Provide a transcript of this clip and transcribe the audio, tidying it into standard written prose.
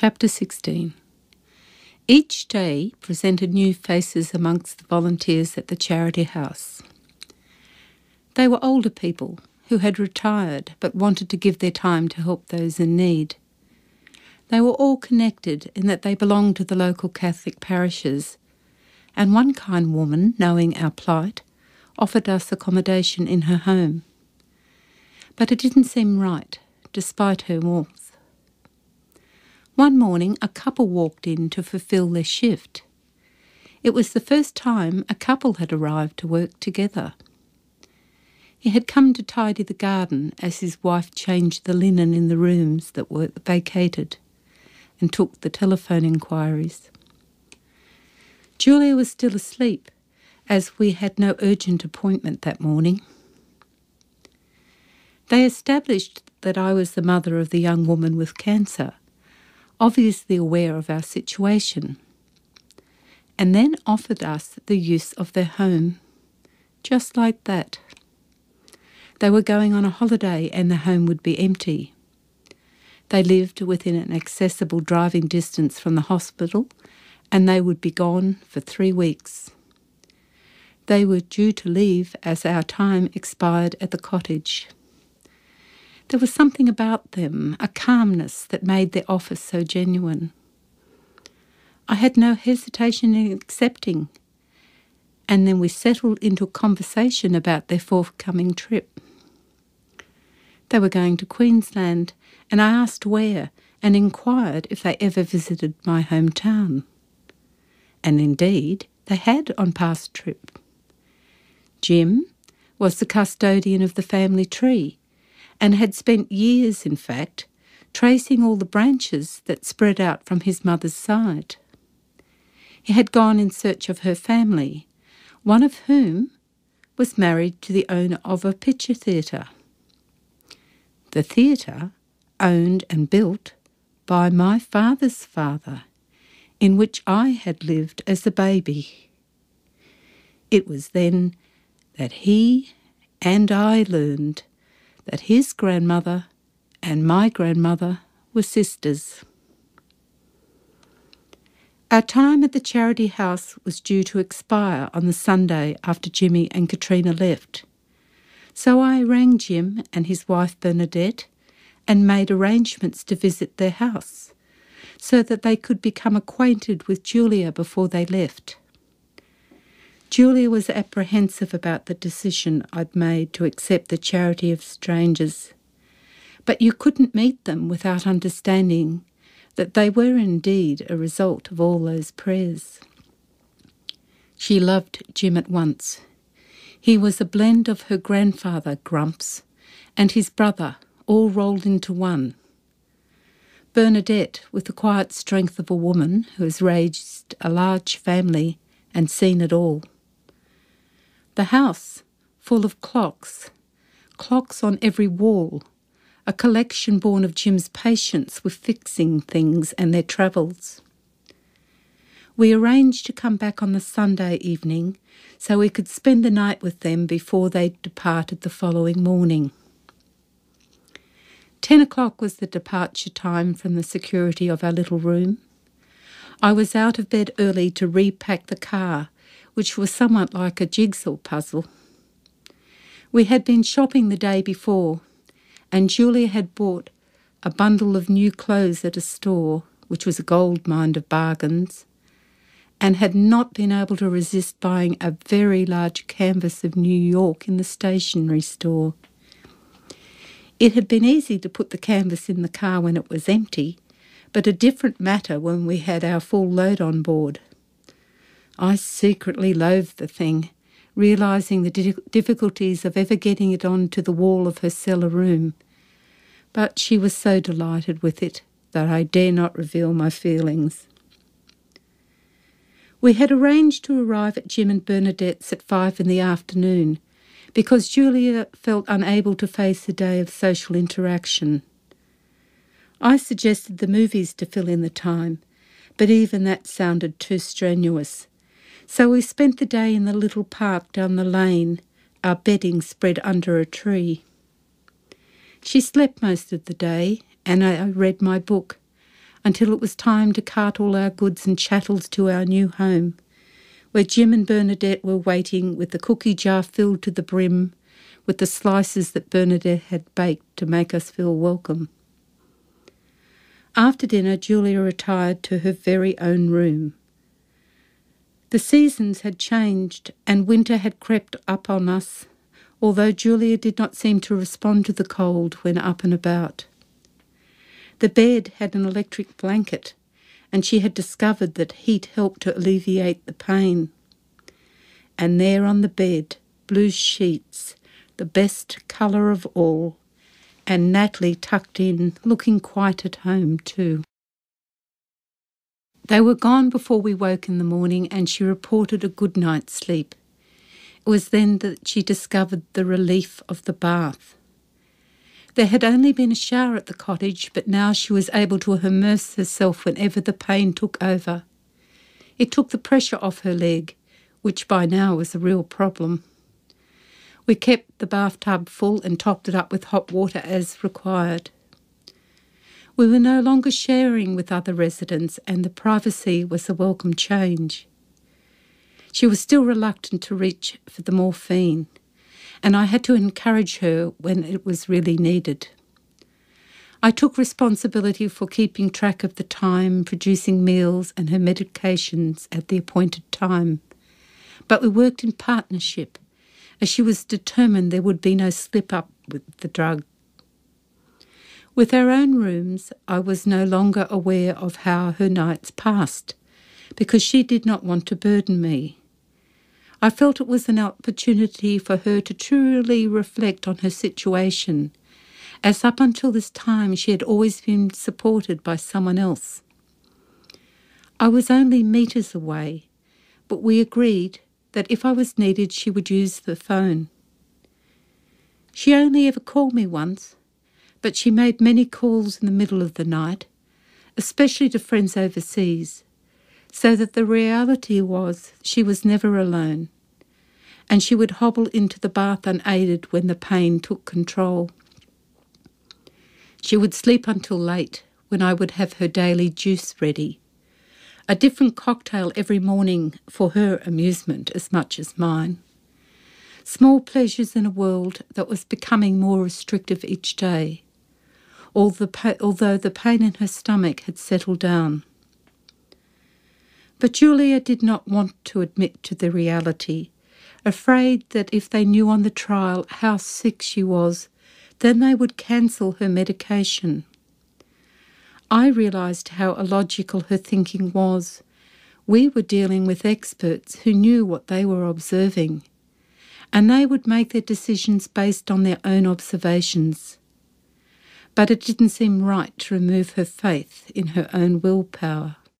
Chapter 16. Each day presented new faces amongst the volunteers at the charity house. They were older people who had retired but wanted to give their time to help those in need. They were all connected in that they belonged to the local Catholic parishes, and one kind woman, knowing our plight, offered us accommodation in her home. But it didn't seem right, despite her warmth. One morning, a couple walked in to fulfil their shift. It was the first time a couple had arrived to work together. He had come to tidy the garden as his wife changed the linen in the rooms that were vacated and took the telephone inquiries. Julia was still asleep, as we had no urgent appointment that morning. They established that I was the mother of the young woman with cancer, obviously aware of our situation, and then offered us the use of their home, just like that. They were going on a holiday and the home would be empty. They lived within an accessible driving distance from the hospital, and they would be gone for 3 weeks. They were due to leave as our time expired at the cottage. There was something about them, a calmness that made their offer so genuine. I had no hesitation in accepting, and then we settled into a conversation about their forthcoming trip. They were going to Queensland, and I asked where and inquired if they ever visited my hometown. And indeed, they had on past trip. Jim was the custodian of the family tree, and had spent years, in fact, tracing all the branches that spread out from his mother's side. He had gone in search of her family, one of whom was married to the owner of a picture theatre. The theatre, owned and built by my father's father, in which I had lived as a baby. It was then that he and I learned that his grandmother and my grandmother were sisters. Our time at the charity house was due to expire on the Sunday after Jimmy and Katrina left. So I rang Jim and his wife Bernadette and made arrangements to visit their house so that they could become acquainted with Julia before they left. Julia was apprehensive about the decision I'd made to accept the charity of strangers, but you couldn't meet them without understanding that they were indeed a result of all those prayers. She loved Jim at once. He was a blend of her grandfather, Grumps, and his brother, all rolled into one. Bernadette, with the quiet strength of a woman who has raised a large family and seen it all. The house, full of clocks on every wall, a collection born of Jim's patience with fixing things and their travels. We arranged to come back on the Sunday evening so we could spend the night with them before they departed the following morning. 10 o'clock was the departure time from the security of our little room. I was out of bed early to repack the car, which was somewhat like a jigsaw puzzle. We had been shopping the day before, and Julia had bought a bundle of new clothes at a store, which was a gold mine of bargains, and had not been able to resist buying a very large canvas of New York in the stationery store. It had been easy to put the canvas in the car when it was empty, but a different matter when we had our full load on board. I secretly loathed the thing, realising the difficulties of ever getting it onto the wall of her cellar room. But she was so delighted with it that I dare not reveal my feelings. We had arranged to arrive at Jim and Bernadette's at 5 in the afternoon because Julia felt unable to face a day of social interaction. I suggested the movies to fill in the time, but even that sounded too strenuous. So we spent the day in the little park down the lane, our bedding spread under a tree. She slept most of the day, and I read my book, until it was time to cart all our goods and chattels to our new home, where Jim and Bernadette were waiting with the cookie jar filled to the brim with the slices that Bernadette had baked to make us feel welcome. After dinner, Julia retired to her very own room. The seasons had changed and winter had crept up on us, although Julia did not seem to respond to the cold when up and about. The bed had an electric blanket, and she had discovered that heat helped to alleviate the pain. And there on the bed, blue sheets, the best colour of all, and Natalie tucked in, looking quite at home too. They were gone before we woke in the morning, and she reported a good night's sleep. It was then that she discovered the relief of the bath. There had only been a shower at the cottage, but now she was able to immerse herself whenever the pain took over. It took the pressure off her leg, which by now was a real problem. We kept the bathtub full and topped it up with hot water as required. We were no longer sharing with other residents, and the privacy was a welcome change. She was still reluctant to reach for the morphine, and I had to encourage her when it was really needed. I took responsibility for keeping track of the time, producing meals and her medications at the appointed time. But we worked in partnership, as she was determined there would be no slip-up with the drug. With our own rooms, I was no longer aware of how her nights passed, because she did not want to burden me. I felt it was an opportunity for her to truly reflect on her situation, as up until this time she had always been supported by someone else. I was only metres away, but we agreed that if I was needed she would use the phone. She only ever called me once, but she made many calls in the middle of the night, especially to friends overseas, so that the reality was she was never alone, and she would hobble into the bath unaided when the pain took control. She would sleep until late, when I would have her daily juice ready, a different cocktail every morning for her amusement as much as mine. Small pleasures in a world that was becoming more restrictive each day, although the pain in her stomach had settled down. But Julia did not want to admit to the reality, afraid that if they knew on the trial how sick she was, then they would cancel her medication. I realised how illogical her thinking was. We were dealing with experts who knew what they were observing, and they would make their decisions based on their own observations. But it didn't seem right to remove her faith in her own willpower.